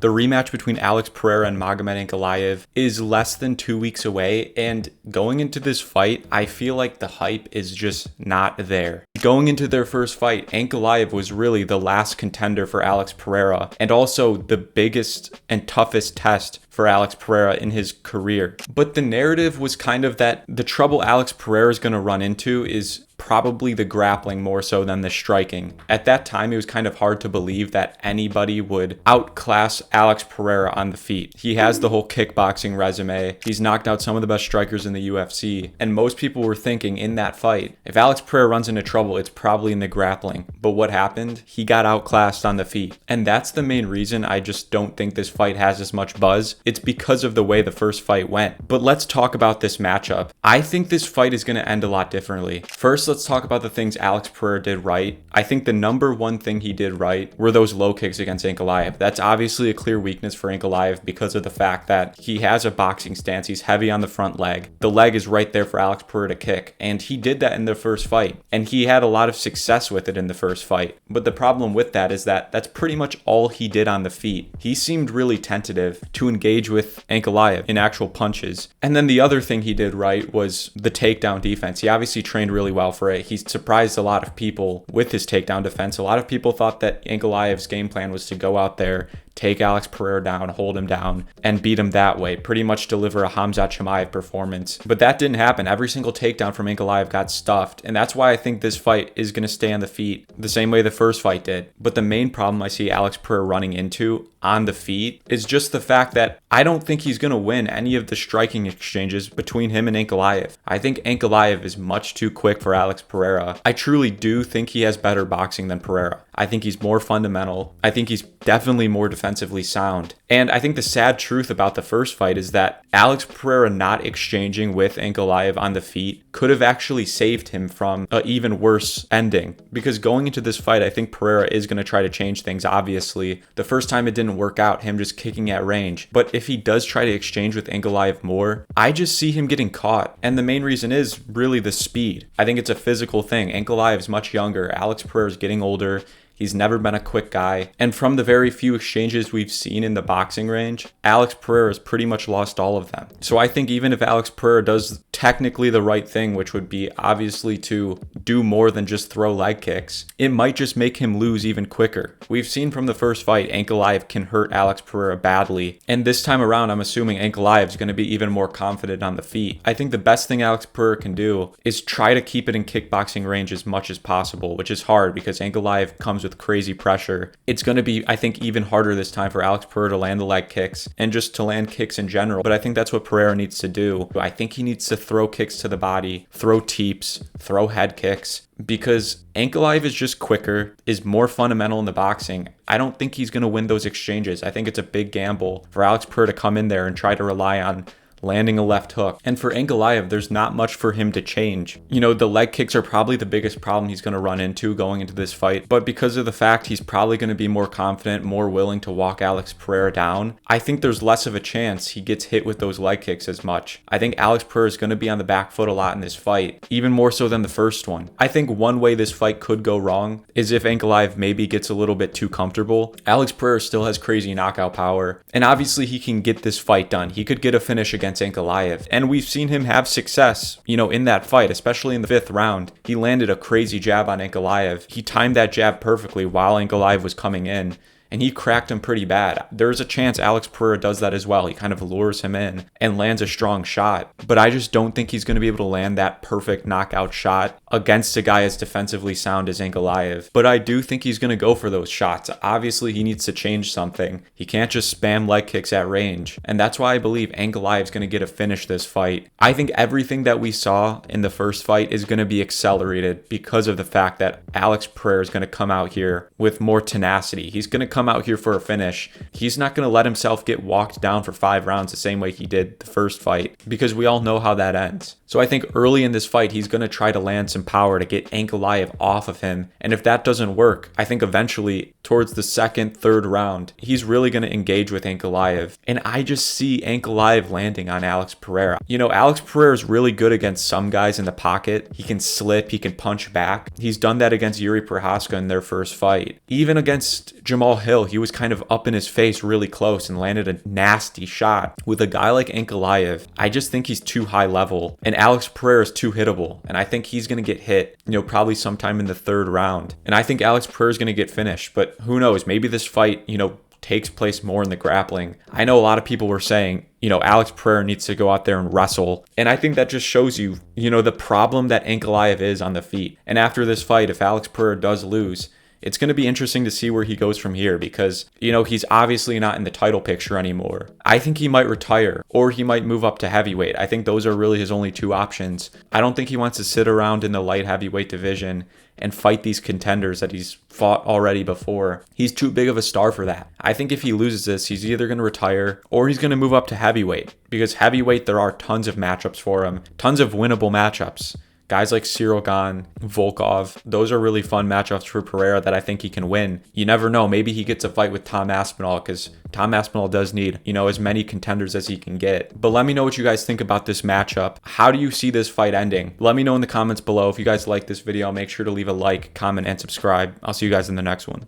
The rematch between Alex Pereira and Magomed Ankalaev is less than 2 weeks away, and going into this fight, I feel like the hype is just not there. Going into their first fight, Ankalaev was really the last contender for Alex Pereira, and also the biggest and toughest test for Alex Pereira in his career. But the narrative was kind of that the trouble Alex Pereira is going to run into is probably the grappling more so than the striking. At that time, it was kind of hard to believe that anybody would outclass Alex Pereira on the feet. He has the whole kickboxing resume. He's knocked out some of the best strikers in the UFC. And most people were thinking in that fight, if Alex Pereira runs into trouble, it's probably in the grappling. But what happened? He got outclassed on the feet. And that's the main reason I just don't think this fight has as much buzz. It's because of the way the first fight went. But let's talk about this matchup. I think this fight is going to end a lot differently. First, let's talk about the things Alex Pereira did right. I think the number one thing he did right were those low kicks against Ankalaev. That's obviously a clear weakness for Ankalaev because of the fact that he has a boxing stance. He's heavy on the front leg. The leg is right there for Alex Pereira to kick. And he did that in the first fight. And he had a lot of success with it in the first fight. But the problem with that is that that's pretty much all he did on the feet. He seemed really tentative to engage with Ankalaev in actual punches. And then the other thing he did right was the takedown defense. He obviously trained really well for it. He surprised a lot of people with his takedown defense. A lot of people thought that Ankalaev's game plan was to go out there, take Alex Pereira down, hold him down, and beat him that way. Pretty much deliver a Khamzat Chimaev performance. But that didn't happen. Every single takedown from Ankalaev got stuffed. And that's why I think this fight is going to stay on the feet the same way the first fight did. But the main problem I see Alex Pereira running into on the feet is just the fact that I don't think he's going to win any of the striking exchanges between him and Ankalaev. I think Ankalaev is much too quick for Alex Pereira. I truly do think he has better boxing than Pereira. I think he's more fundamental. I think he's definitely more defensively sound. And I think the sad truth about the first fight is that Alex Pereira not exchanging with Ankalaev on the feet could have actually saved him from an even worse ending. Because going into this fight, I think Pereira is going to try to change things, obviously. The first time it didn't work out, him just kicking at range. But if he does try to exchange with Ankalaev more, I just see him getting caught. And the main reason is really the speed. I think it's a physical thing. Ankalaev is much younger. Alex Pereira is getting older. He's never been a quick guy. And from the very few exchanges we've seen in the boxing range, Alex Pereira has pretty much lost all of them. So I think even if Alex Pereira does technically the right thing, which would be obviously to do more than just throw leg kicks, it might just make him lose even quicker. We've seen from the first fight, Ankalaev can hurt Alex Pereira badly. And this time around, I'm assuming Ankalaev is going to be even more confident on the feet. I think the best thing Alex Pereira can do is try to keep it in kickboxing range as much as possible, which is hard because Ankalaev comes with crazy pressure. It's going to be, I think, even harder this time for Alex Pereira to land the leg kicks and just to land kicks in general. But I think that's what Pereira needs to do. I think he needs to throw kicks to the body, throw teeps, throw head kicks, because Ankalaev is just quicker, is more fundamental in the boxing. I don't think he's going to win those exchanges. I think it's a big gamble for Alex Pereira to come in there and try to rely on landing a left hook. And for Ankalaev, there's not much for him to change. You know, the leg kicks are probably the biggest problem he's going to run into going into this fight. But because of the fact he's probably going to be more confident, more willing to walk Alex Pereira down, I think there's less of a chance he gets hit with those leg kicks as much. I think Alex Pereira is going to be on the back foot a lot in this fight, even more so than the first one. I think one way this fight could go wrong is if Ankalaev maybe gets a little bit too comfortable. Alex Pereira still has crazy knockout power, and obviously he can get this fight done. He could get a finish against Ankalaev. And we've seen him have success, in that fight, especially in the 5th round. He landed a crazy jab on Ankalaev. He timed that jab perfectly while Ankalaev was coming in, and he cracked him pretty bad. There's a chance Alex Pereira does that as well. He kind of lures him in and lands a strong shot. But I just don't think he's going to be able to land that perfect knockout shot against a guy as defensively sound as Ankalaev. But I do think he's going to go for those shots. Obviously, he needs to change something. He can't just spam leg kicks at range. And that's why I believe Ankalaev's going to get a finish this fight. I think everything that we saw in the first fight is going to be accelerated because of the fact that Alex Pereira is going to come out here with more tenacity. He's going to come out here for a finish. He's not going to let himself get walked down for 5 rounds the same way he did the first fight, because we all know how that ends. So I think early in this fight, he's going to try to land some some power to get Ankalaev off of him. And if that doesn't work, I think eventually towards the second, third round, he's really going to engage with Ankalaev. And I just see Ankalaev landing on Alex Pereira. You know, Alex Pereira is really good against some guys in the pocket. He can slip, he can punch back. He's done that against Yuri Prohaska in their first fight. Even against Jamal Hill, he was kind of up in his face really close and landed a nasty shot. With a guy like Ankalaev, I just think he's too high level, and Alex Pereira is too hittable, and I think he's going to get hit, you know, probably sometime in the third round. And I think Alex Pereira is going to get finished, but who knows? Maybe this fight, you know, takes place more in the grappling. I know a lot of people were saying, you know, Alex Pereira needs to go out there and wrestle. And I think that just shows you, you know, the problem that Ankalaev is on the feet. And after this fight, if Alex Pereira does lose, it's going to be interesting to see where he goes from here because, you know, he's obviously not in the title picture anymore. I think he might retire or he might move up to heavyweight. I think those are really his only two options. I don't think he wants to sit around in the light heavyweight division and fight these contenders that he's fought already before. He's too big of a star for that. I think if he loses this, he's either going to retire or he's going to move up to heavyweight because heavyweight, there are tons of matchups for him, tons of winnable matchups. Guys like Cyril Gane, Volkov, those are really fun matchups for Pereira that I think he can win. You never know. Maybe he gets a fight with Tom Aspinall because Tom Aspinall does need, you know, as many contenders as he can get. But let me know what you guys think about this matchup. How do you see this fight ending? Let me know in the comments below. If you guys like this video, make sure to leave a like, comment, and subscribe. I'll see you guys in the next one.